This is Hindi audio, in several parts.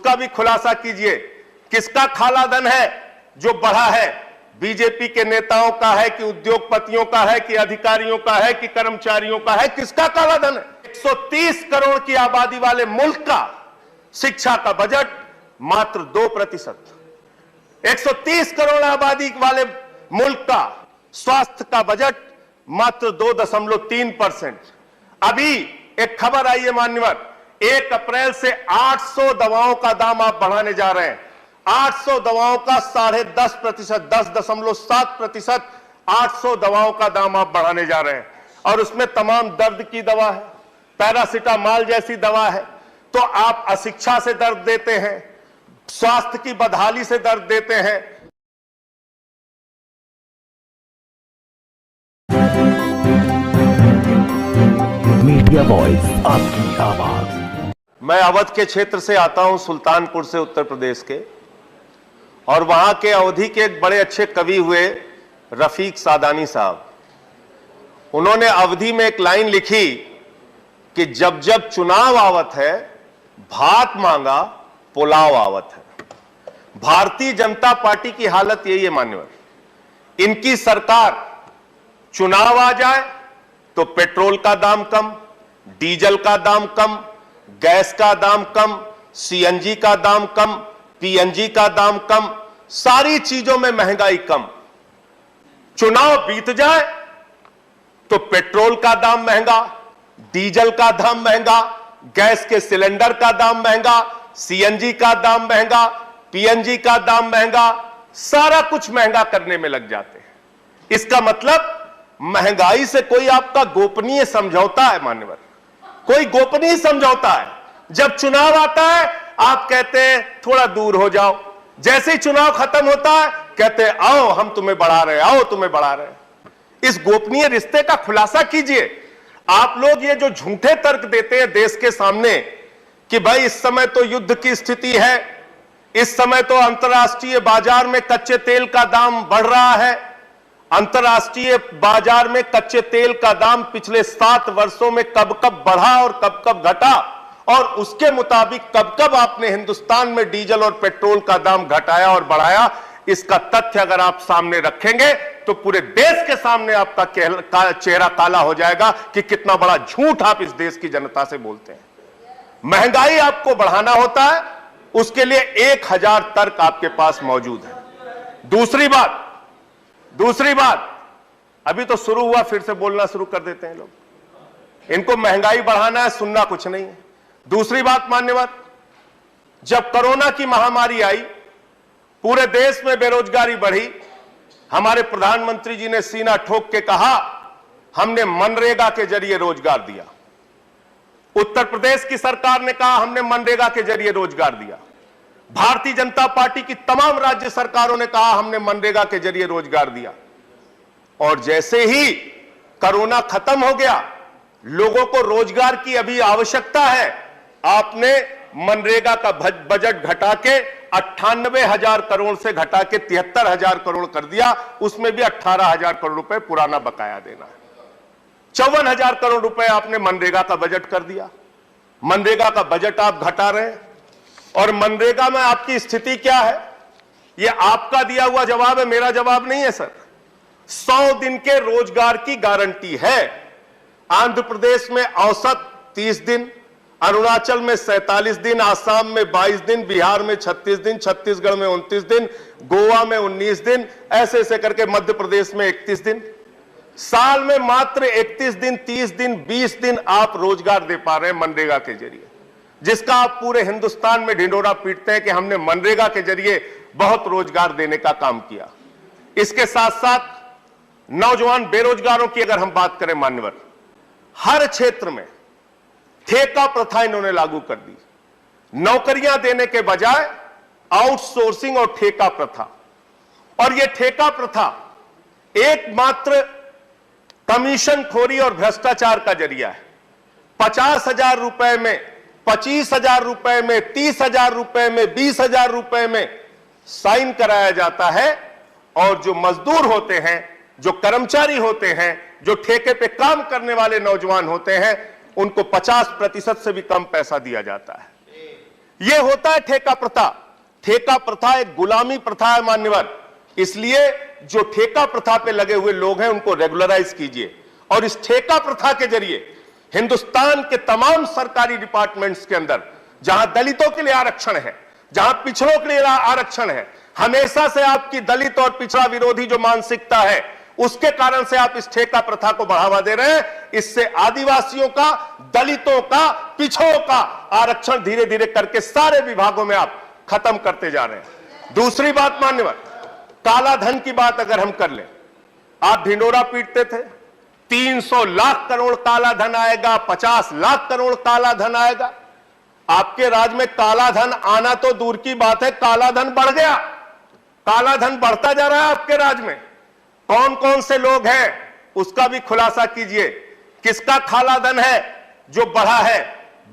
उसका भी खुलासा कीजिए। किसका काला धन है जो बढ़ा है? बीजेपी के नेताओं का है कि उद्योगपतियों का है कि अधिकारियों का है कि कर्मचारियों का है? किसका काला धन है? 130 करोड़ की आबादी वाले मुल्क का शिक्षा का बजट मात्र 2%, 130 करोड़ आबादी वाले मुल्क का स्वास्थ्य का बजट मात्र 2.3%। अभी एक खबर आई है मान्यवर, 1 अप्रैल से 800 दवाओं का दाम आप बढ़ाने जा रहे हैं। 800 दवाओं का 10.5%, 10.7% 800 दवाओं का दाम आप बढ़ाने जा रहे हैं, और उसमें तमाम दर्द की दवा है, पैरासिटामॉल जैसी दवा है। तो आप अशिक्षा से दर्द देते हैं, स्वास्थ्य की बदहाली से दर्द देते हैं। मीडिया वॉइस, आपकी आवाज। मैं अवध के क्षेत्र से आता हूं, सुल्तानपुर से, उत्तर प्रदेश के, और वहां के अवधी के एक बड़े अच्छे कवि हुए रफीक सादानी साहब। उन्होंने अवधी में एक लाइन लिखी कि जब जब चुनाव आवत है, भात मांगा पुलाव आवत है। भारतीय जनता पार्टी की हालत यही है मान्यवर। इनकी सरकार, चुनाव आ जाए तो पेट्रोल का दाम कम, डीजल का दाम कम, गैस का दाम कम, सीएनजी का दाम कम, पीएनजी का दाम कम, सारी चीजों में महंगाई कम। चुनाव बीत जाए तो पेट्रोल का दाम महंगा, डीजल का दाम महंगा, गैस के सिलेंडर का दाम महंगा, सीएनजी का दाम महंगा, पीएनजी का दाम महंगा, सारा कुछ महंगा करने में लग जाते हैं। इसका मतलब महंगाई से कोई आपका गोपनीय समझौता है मान्यवर, कोई गोपनीय समझौता है। जब चुनाव आता है आप कहते हैं थोड़ा दूर हो जाओ, जैसे ही चुनाव खत्म होता है कहते हैं आओ हम तुम्हें बढ़ा रहे, आओ तुम्हें बढ़ा रहे। इस गोपनीय रिश्ते का खुलासा कीजिए। आप लोग ये जो झूठे तर्क देते हैं देश के सामने कि भाई इस समय तो युद्ध की स्थिति है, इस समय तो अंतर्राष्ट्रीय बाजार में कच्चे तेल का दाम बढ़ रहा है, अंतर्राष्ट्रीय बाजार में कच्चे तेल का दाम पिछले 7 वर्षों में कब कब बढ़ा और कब कब घटा, और उसके मुताबिक कब कब आपने हिंदुस्तान में डीजल और पेट्रोल का दाम घटाया और बढ़ाया। इसका तथ्य अगर आप सामने रखेंगे तो पूरे देश के सामने आपका चेहरा काला हो जाएगा कि कितना बड़ा झूठ आप इस देश की जनता से बोलते हैं। महंगाई आपको बढ़ाना होता है, उसके लिए 1000 तर्क आपके पास मौजूद है। दूसरी बात, अभी तो शुरू हुआ, फिर से बोलना शुरू कर देते हैं लोग। इनको महंगाई बढ़ाना है, सुनना कुछ नहीं है। दूसरी बात मान्यवर, जब कोरोना की महामारी आई, पूरे देश में बेरोजगारी बढ़ी, हमारे प्रधानमंत्री जी ने सीना ठोक के कहा हमने मनरेगा के जरिए रोजगार दिया। उत्तर प्रदेश की सरकार ने कहा हमने मनरेगा के जरिए रोजगार दिया। भारतीय जनता पार्टी की तमाम राज्य सरकारों ने कहा हमने मनरेगा के जरिए रोजगार दिया। और जैसे ही कोरोना खत्म हो गया, लोगों को रोजगार की अभी आवश्यकता है, आपने मनरेगा का बजट घटा के 98,000 करोड़ से घटा के 73,000 करोड़ कर दिया। उसमें भी 18,000 करोड़ रुपए पुराना बकाया देना है। 54,000 करोड़ रुपए आपने मनरेगा का बजट कर दिया। मनरेगा का बजट आप घटा रहे हैं, और मनरेगा में आपकी स्थिति क्या है? यह आपका दिया हुआ जवाब है, मेरा जवाब नहीं है सर। 100 दिन के रोजगार की गारंटी है। आंध्र प्रदेश में औसत 30 दिन, अरुणाचल में 47 दिन, आसाम में 22 दिन, बिहार में 36 दिन, छत्तीसगढ़ में 29 दिन, गोवा में 19 दिन, ऐसे ऐसे करके मध्य प्रदेश में 31 दिन। साल में मात्र 31 दिन, 30 दिन, 20 दिन आप रोजगार दे पा रहे हैं मनरेगा के जरिए, जिसका आप पूरे हिंदुस्तान में ढिंढोरा पीटते हैं कि हमने मनरेगा के जरिए बहुत रोजगार देने का काम किया। इसके साथ साथ नौजवान बेरोजगारों की अगर हम बात करें मान्यवर, हर क्षेत्र में ठेका प्रथा इन्होंने लागू कर दी। नौकरियां देने के बजाय आउटसोर्सिंग और ठेका प्रथा, और यह ठेका प्रथा एकमात्र कमीशन खोरी और भ्रष्टाचार का जरिया है। 50,000 रुपए में, 25,000 रुपए में, 30,000 रुपए में, 20,000 रुपए में साइन कराया जाता है, और जो मजदूर होते हैं, जो कर्मचारी होते हैं, जो ठेके पे काम करने वाले नौजवान होते हैं, उनको 50% से भी कम पैसा दिया जाता है। यह होता है ठेका प्रथा। ठेका प्रथा एक गुलामी प्रथा है मान्यवर, इसलिए जो ठेका प्रथा पे लगे हुए लोग हैं उनको रेगुलराइज कीजिए और इस ठेका प्रथा के जरिए हिंदुस्तान के तमाम सरकारी डिपार्टमेंट्स के अंदर जहां दलितों के लिए आरक्षण है, जहां पिछड़ों के लिए आरक्षण है, हमेशा से आपकी दलित और पिछड़ा विरोधी जो मानसिकता है उसके कारण से आप इस ठेका प्रथा को बढ़ावा दे रहे हैं। इससे आदिवासियों का, दलितों का, पिछड़ों का आरक्षण धीरे धीरे करके सारे विभागों में आप खत्म करते जा रहे हैं। दूसरी बात मान्यवर, काला धन की बात अगर हम कर लें, आप ढिंडोरा पीटते थे 300 लाख करोड़ काला धन आएगा, 50 लाख करोड़ काला धन आएगा। आपके राज्य में काला धन आना तो दूर की बात है, काला धन बढ़ गया। काला धन बढ़ता जा रहा है आपके राज्य में। कौन कौन से लोग हैं उसका भी खुलासा कीजिए। किसका काला धन है जो बढ़ा है?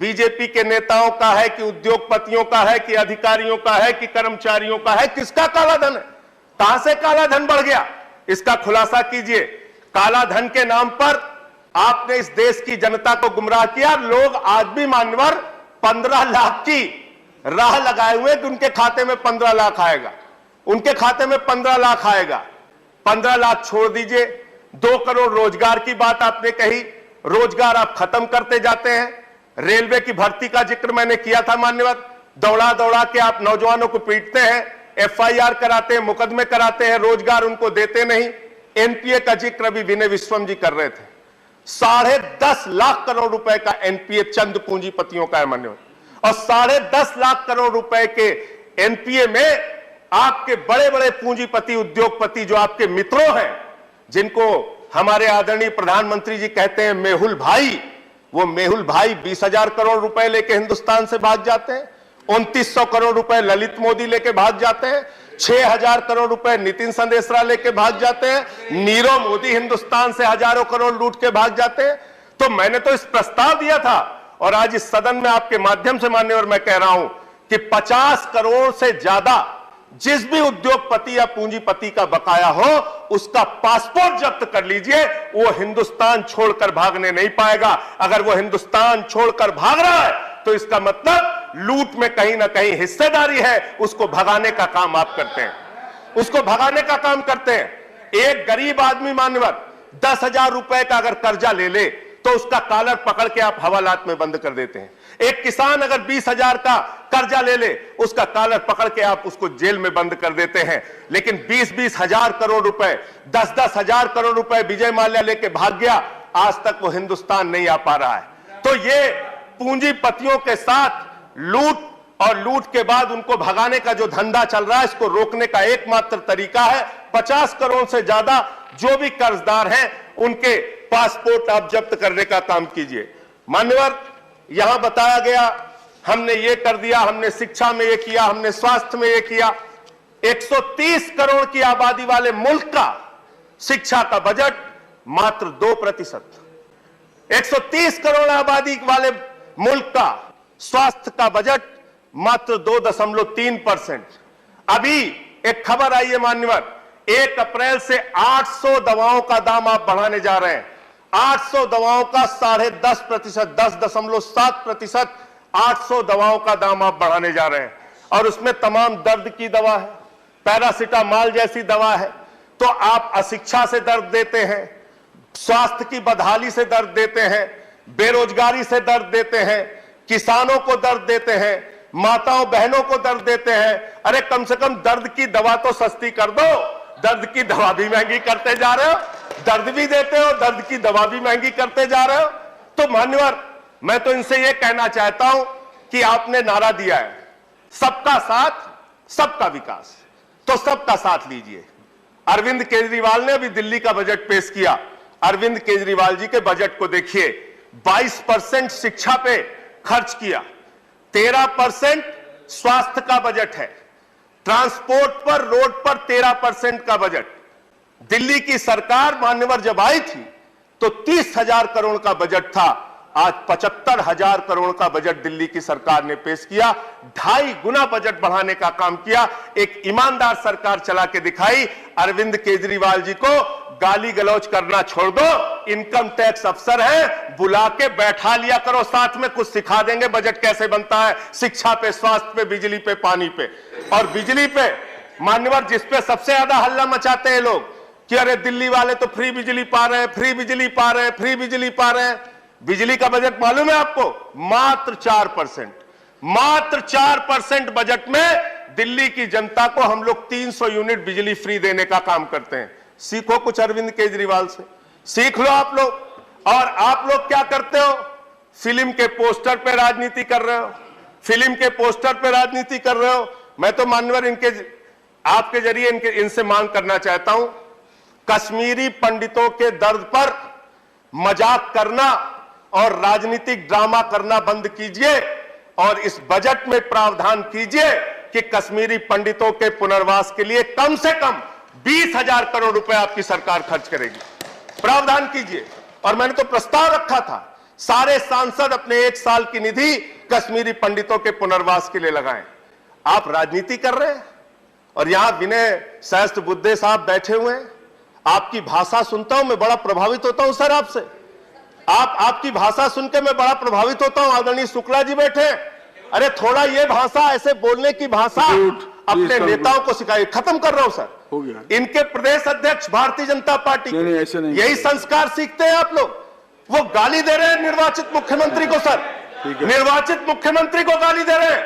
बीजेपी के नेताओं का है कि उद्योगपतियों का है कि अधिकारियों का है कि कर्मचारियों का है? किसका काला धन है? कहां से काला धन बढ़ गया? इसका खुलासा कीजिए। काला धन के नाम पर आपने इस देश की जनता को गुमराह किया। लोग आज भी मान्यवर 15 लाख की राह लगाए हुए कि उनके खाते में 15 लाख आएगा, उनके खाते में 15 लाख आएगा। 15 लाख छोड़ दीजिए, 2 करोड़ रोजगार की बात आपने कही, रोजगार आप खत्म करते जाते हैं। रेलवे की भर्ती का जिक्र मैंने किया था मान्यवर, दौड़ा दौड़ा के आप नौजवानों को पीटते हैं, FIR कराते हैं, मुकदमे कराते हैं, रोजगार उनको देते नहीं। NPA का जिक्र अभी विनय विश्वम जी कर रहे थे। 10.5 लाख करोड़ रुपए का NPA चंद पूंजीपतियों का है मान्यवर, और 10.5 लाख करोड़ रुपए के NPA में आपके बड़े बड़े पूंजीपति, उद्योगपति जो आपके मित्रों हैं, जिनको हमारे आदरणीय प्रधानमंत्री जी कहते हैं मेहुल भाई, वो मेहुल भाई 20,000 करोड़ रुपए लेके हिंदुस्तान से भाग जाते हैं। 2900 करोड़ रुपए ललित मोदी लेके भाग जाते हैं। 6,000 करोड़ रुपए नितिन संदेशरा लेके भाग जाते हैं। नीरव मोदी हिंदुस्तान से हजारों करोड़ लूट के भाग जाते हैं। तो मैंने तो इस प्रस्ताव दिया था और आज इस सदन में आपके माध्यम से मान्यवर मैं कह रहा हूं कि 50 करोड़ से ज्यादा जिस भी उद्योगपति या पूंजीपति का बकाया हो उसका पासपोर्ट जब्त कर लीजिए। वो हिंदुस्तान छोड़कर भागने नहीं पाएगा। अगर वो हिंदुस्तान छोड़कर भाग रहा है तो इसका मतलब लूट में कहीं ना कहीं हिस्सेदारी है। उसको भगाने का काम आप करते हैं, उसको भगाने का काम करते हैं। एक गरीब आदमी मान्यवर 10,000 रुपए का अगर कर्जा ले ले तो उसका कॉलर पकड़ के आप हवालात में बंद कर देते हैं। एक किसान अगर 20,000 का कर्जा ले ले उसका कॉलर पकड़ के आप उसको जेल में बंद कर देते हैं। लेकिन 20-20 हजार करोड़ रुपए, 10-10 हजार करोड़ रुपए विजय माल्या लेके भाग गया, आज तक वो हिंदुस्तान नहीं आ पा रहा है। तो ये पूंजीपतियों के साथ लूट और लूट के बाद उनको भगाने का जो धंधा चल रहा है, इसको रोकने का एकमात्र तरीका है 50 करोड़ से ज्यादा जो भी कर्जदार हैं उनके पासपोर्ट आप जब्त करने का काम कीजिए। मान्यवर, यहां बताया गया हमने ये कर दिया, हमने शिक्षा में ये किया, हमने स्वास्थ्य में ये किया। 130 करोड़ की आबादी वाले मुल्क का शिक्षा का बजट मात्र 2%। 130 करोड़ आबादी वाले मुल्क का स्वास्थ्य का बजट मात्र 2.3%। अभी एक खबर आई है मान्यवर, 1 अप्रैल से 800 दवाओं का दाम आप बढ़ाने जा रहे हैं। 800 दवाओं का 10.5%, 10.7% 800 दवाओं का दाम आप बढ़ाने जा रहे हैं। और उसमें तमाम दर्द की दवा है, पैरासिटामॉल जैसी दवा है। तो आप अशिक्षा से दर्द देते हैं, स्वास्थ्य की बदहाली से दर्द देते हैं, बेरोजगारी से दर्द देते हैं, किसानों को दर्द देते हैं, माताओं बहनों को दर्द देते हैं। अरे कम से कम दर्द की दवा तो सस्ती कर दो। दर्द की दवा भी महंगी करते जा रहे हो, दर्द भी देते हो, दर्द की दवा भी महंगी करते जा रहे हो। तो मान्यवर, मैं तो इनसे यह कहना चाहता हूं कि आपने नारा दिया है सबका साथ सबका विकास, तो सबका साथ लीजिए। अरविंद केजरीवाल ने अभी दिल्ली का बजट पेश किया। अरविंद केजरीवाल जी के बजट को देखिए, 22% शिक्षा पे खर्च किया, 13% स्वास्थ्य का बजट है, ट्रांसपोर्ट पर, रोड पर 13% का बजट। दिल्ली की सरकार मान्यवर जब आई थी तो 30,000 करोड़ का बजट था, आज 75,000 करोड़ का बजट दिल्ली की सरकार ने पेश किया, 2.5 गुना बजट बढ़ाने का काम किया। एक ईमानदार सरकार चला के दिखाई। अरविंद केजरीवाल जी को गाली गलौज करना छोड़ दो, इनकम टैक्स अफसर है, बुला के बैठा लिया करो, साथ में कुछ सिखा देंगे बजट कैसे बनता है, शिक्षा पे, स्वास्थ्य पे, बिजली पे, पानी पे। और बिजली पे मान्यवर, जिस पे सबसे ज्यादा हल्ला मचाते हैं लोग कि अरे दिल्ली वाले तो फ्री बिजली पा रहे हैं, फ्री बिजली पा रहे हैं, फ्री बिजली पा रहे हैं। बिजली का बजट मालूम है आपको? मात्र 4%। मात्र 4% बजट में दिल्ली की जनता को हम लोग 300 यूनिट बिजली फ्री देने का काम करते हैं। सीखो कुछ अरविंद केजरीवाल से, सीख लो आप लोग। और आप लोग क्या करते हो? फिल्म के पोस्टर पे राजनीति कर रहे हो, फिल्म के पोस्टर पे राजनीति कर रहे हो। मैं तो मान्यवर आपके जरिए इनसे मांग करना चाहता हूं, कश्मीरी पंडितों के दर्द पर मजाक करना और राजनीतिक ड्रामा करना बंद कीजिए और इस बजट में प्रावधान कीजिए कि कश्मीरी पंडितों के पुनर्वास के लिए कम से कम 20,000 करोड़ रुपए आपकी सरकार खर्च करेगी। प्रावधान कीजिए। और मैंने तो प्रस्ताव रखा था, सारे सांसद अपने 1 साल की निधि कश्मीरी पंडितों के पुनर्वास के लिए लगाएं। आप राजनीति कर रहे हैं और यहां विनय सहस्त्र बुद्धे साहब बैठे हुए हैं। आपकी भाषा सुनता हूं, मैं बड़ा प्रभावित होता हूं सर आपसे। आपकी भाषा सुन के मैं बड़ा प्रभावित होता हूं। आदरणीय शुक्ला जी बैठे, अरे थोड़ा ये भाषा, ऐसे बोलने की भाषा अपने नेताओं को सिखाइए। खत्म कर रहा हूं सर। हो गया। इनके प्रदेश अध्यक्ष भारतीय जनता पार्टी यही संस्कार सीखते हैं आप लोग। वो गाली दे रहे हैं निर्वाचित मुख्यमंत्री को सर, निर्वाचित मुख्यमंत्री को गाली दे रहे हैं।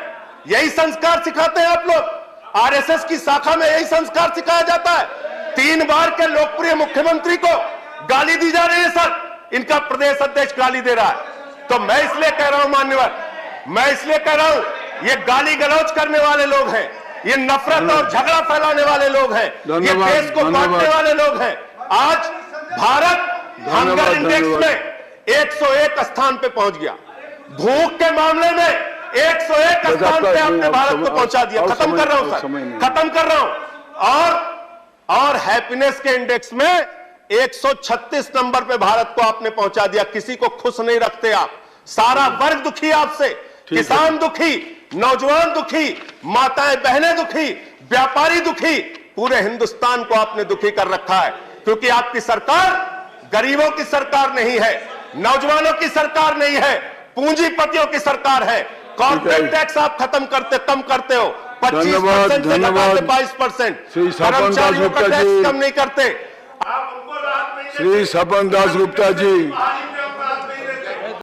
यही संस्कार सिखाते हैं आप लोग। आरएसएस की शाखा में यही संस्कार सिखाया जाता है। 3 बार के लोकप्रिय मुख्यमंत्री को गाली दी जा रही है सर, इनका प्रदेश अध्यक्ष गाली दे रहा है। तो मैं इसलिए कह रहा हूं मान्यवर, मैं इसलिए कह रहा हूं, ये गाली गलौज करने वाले लोग हैं, ये नफरत और झगड़ा फैलाने वाले लोग हैं, ये देश को बांटने वाले लोग हैं। आज भारत हंगर इंडेक्स में 101 स्थान पे पहुंच गया। भूख के मामले में 101 स्थान पे आपने भारत को पहुंचा दिया। खत्म कर रहा हूं सर, खत्म कर रहा हूं। और हैप्पीनेस के इंडेक्स में 136 नंबर पे भारत को आपने पहुंचा दिया। किसी को खुश नहीं रखते आप। सारा वर्ग दुखी आपसे, किसान दुखी, नौजवान दुखी, माताएं बहनें दुखी, व्यापारी दुखी, पूरे हिंदुस्तान को आपने दुखी कर रखा है। क्योंकि आपकी सरकार गरीबों की सरकार नहीं है, नौजवानों की सरकार नहीं है, पूंजीपतियों की सरकार है। कॉर्पोरेट टैक्स आप कम करते हो, 25% से घटाते 22%। कर्मचारियों का टैक्स कम नहीं करते। आप उनको राहत नहीं देते। श्री सपन दास गुप्ता जी।